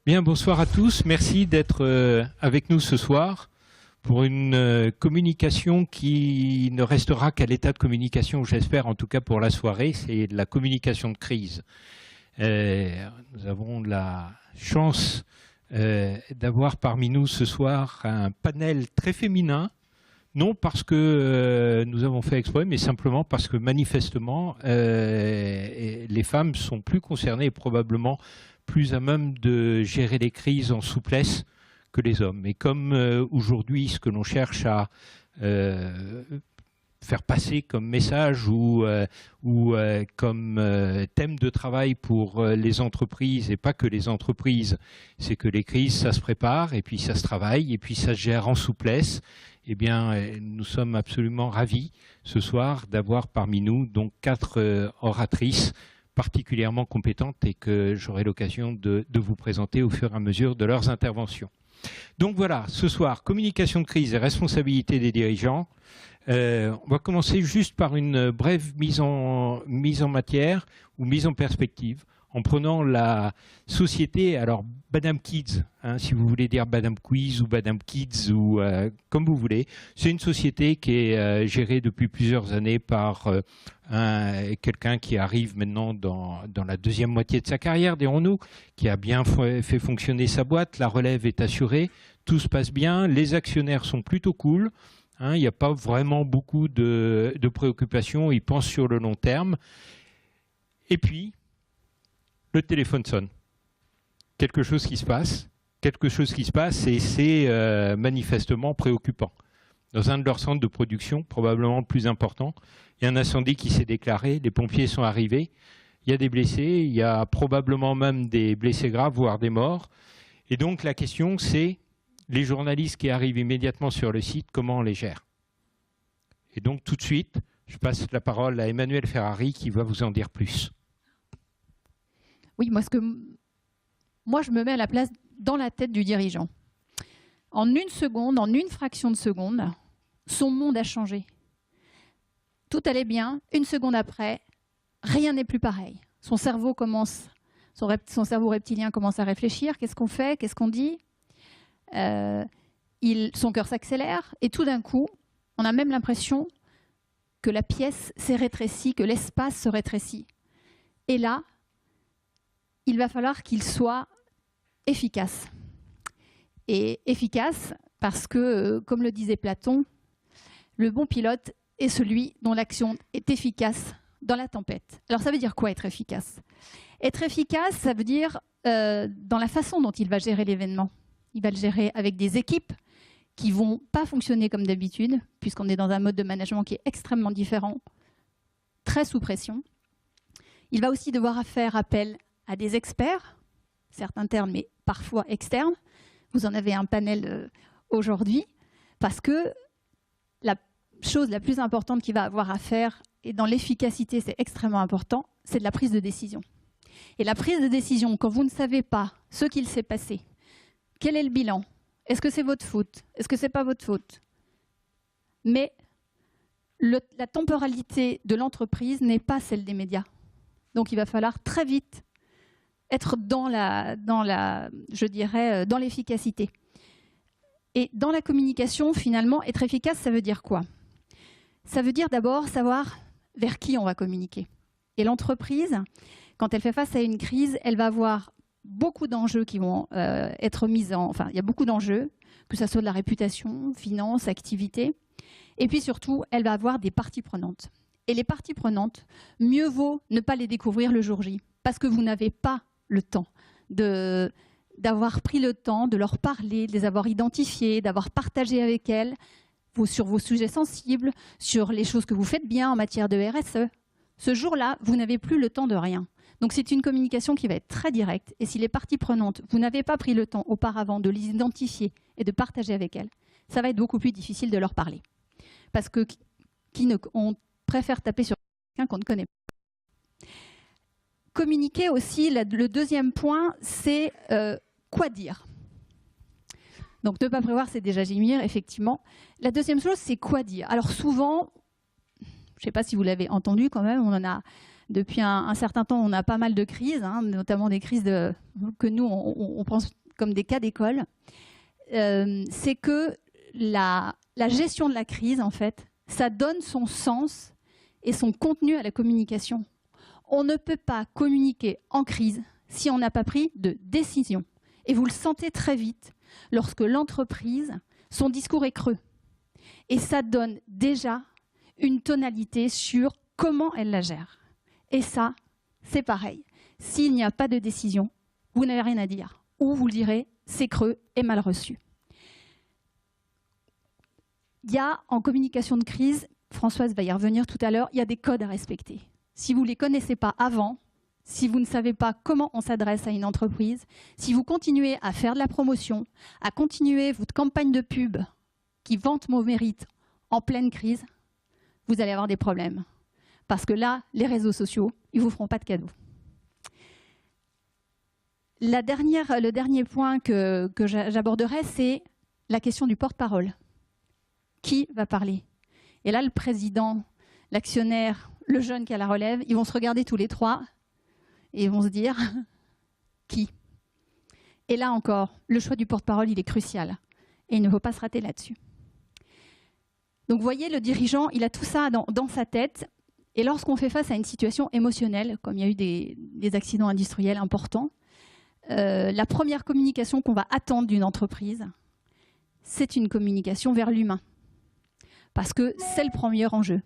Bien, bonsoir à tous. Merci d'être avec nous ce soir pour une communication qui ne restera qu'à l'état de communication, j'espère, en tout cas pour la soirée. C'est de la communication de crise. Nous avons la chance d'avoir parmi nous ce soir un panel très féminin. Non parce que nous avons fait exprès, mais simplement parce que manifestement, les femmes sont plus concernées et probablement plus à même de gérer les crises en souplesse que les hommes. Et comme aujourd'hui, ce que l'on cherche à faire passer comme message ou comme thème de travail pour les entreprises, et pas que les entreprises, c'est que les crises, ça se prépare, et puis ça se travaille, et puis ça se gère en souplesse. Eh bien, nous sommes absolument ravis ce soir d'avoir parmi nous donc 4 oratrices particulièrement compétentes et que j'aurai l'occasion de vous présenter au fur et à mesure de leurs interventions. Donc voilà, ce soir, communication de crise et responsabilité des dirigeants. On va commencer juste par une brève mise en matière ou mise en perspective en prenant la société, alors Badam Kids, hein, si vous voulez dire Badam Quiz ou Badam Kids ou comme vous voulez, c'est une société qui est gérée depuis plusieurs années par quelqu'un qui arrive maintenant dans la deuxième moitié de sa carrière, dirons-nous, qui a bien fait fonctionner sa boîte, la relève est assurée, tout se passe bien, les actionnaires sont plutôt cool, hein, il n'y a pas vraiment beaucoup de préoccupations, ils pensent sur le long terme. Et puis, le téléphone sonne. Quelque chose qui se passe et c'est manifestement préoccupant. Dans un de leurs centres de production, probablement le plus important, il y a un incendie qui s'est déclaré, les pompiers sont arrivés, il y a des blessés, il y a probablement même des blessés graves, voire des morts. Et donc la question c'est, les journalistes qui arrivent immédiatement sur le site, comment on les gère? Et donc tout de suite, je passe la parole à Emmanuel Ferrari qui va vous en dire plus. Oui, moi, je me mets à la place dans la tête du dirigeant. En une seconde, en une fraction de seconde, son monde a changé. Tout allait bien. Une seconde après, rien n'est plus pareil. Son cerveau reptilien commence à réfléchir. Qu'est-ce qu'on fait? Qu'est-ce qu'on dit? Son cœur s'accélère. Et tout d'un coup, on a même l'impression que la pièce s'est rétrécie, que l'espace se rétrécit. Et là, il va falloir qu'il soit efficace. Et efficace parce que, comme le disait Platon, le bon pilote est celui dont l'action est efficace dans la tempête. Alors ça veut dire quoi être efficace? Être efficace, ça veut dire dans la façon dont il va gérer l'événement. Il va le gérer avec des équipes qui ne vont pas fonctionner comme d'habitude, puisqu'on est dans un mode de management qui est extrêmement différent, très sous pression. Il va aussi devoir faire appel à des experts, certains internes, mais parfois externes. Vous en avez un panel aujourd'hui, parce que la chose la plus importante qu'il va avoir à faire, et dans l'efficacité c'est extrêmement important, c'est de la prise de décision. Et la prise de décision, quand vous ne savez pas ce qu'il s'est passé, quel est le bilan, est-ce que c'est votre faute, est-ce que ce n'est pas votre faute, mais la temporalité de l'entreprise n'est pas celle des médias. Donc il va falloir très vite être dans l'efficacité. Et dans la communication, finalement, être efficace, ça veut dire quoi? Ça veut dire d'abord savoir vers qui on va communiquer. Et l'entreprise, quand elle fait face à une crise, elle va avoir beaucoup d'enjeux qui vont être mis en... Enfin, il y a beaucoup d'enjeux, que ce soit de la réputation, finance, activité. Et puis surtout, elle va avoir des parties prenantes. Et les parties prenantes, mieux vaut ne pas les découvrir le jour J, parce que vous n'avez pas le temps d'avoir pris le temps de leur parler, de les avoir identifiés, d'avoir partagé avec elles sur vos sujets sensibles, sur les choses que vous faites bien en matière de RSE. Ce jour-là, vous n'avez plus le temps de rien. Donc c'est une communication qui va être très directe. Et si les parties prenantes, vous n'avez pas pris le temps auparavant de les identifier et de partager avec elles, ça va être beaucoup plus difficile de leur parler. Parce que on préfère taper sur quelqu'un qu'on ne connaît pas. Communiquer aussi, le deuxième point, c'est quoi dire. Donc ne pas prévoir, c'est déjà gémir, effectivement. La deuxième chose, c'est quoi dire. Alors souvent, je ne sais pas si vous l'avez entendu quand même, on en a depuis un certain temps, on a pas mal de crises, hein, notamment des crises que nous, on pense comme des cas d'école. C'est que la gestion de la crise, en fait, ça donne son sens et son contenu à la communication. On ne peut pas communiquer en crise si on n'a pas pris de décision. Et vous le sentez très vite lorsque l'entreprise, son discours est creux. Et ça donne déjà une tonalité sur comment elle la gère. Et ça, c'est pareil. S'il n'y a pas de décision, vous n'avez rien à dire. Ou vous le direz, c'est creux et mal reçu. Il y a en communication de crise, Françoise va y revenir tout à l'heure, il y a des codes à respecter. Si vous ne les connaissez pas avant, si vous ne savez pas comment on s'adresse à une entreprise, si vous continuez à faire de la promotion, à continuer votre campagne de pub qui vante vos mérites en pleine crise, vous allez avoir des problèmes. Parce que là, les réseaux sociaux, ils ne vous feront pas de cadeaux. Le dernier point que j'aborderai, c'est la question du porte-parole. Qui va parler? Et là, le président, l'actionnaire, le jeune qui a la relève, ils vont se regarder tous les trois et ils vont se dire qui? Et là encore, le choix du porte-parole, il est crucial. Et il ne faut pas se rater là-dessus. Donc vous voyez, le dirigeant, il a tout ça dans sa tête. Et lorsqu'on fait face à une situation émotionnelle, comme il y a eu des accidents industriels importants, la première communication qu'on va attendre d'une entreprise, c'est une communication vers l'humain. Parce que c'est le premier enjeu.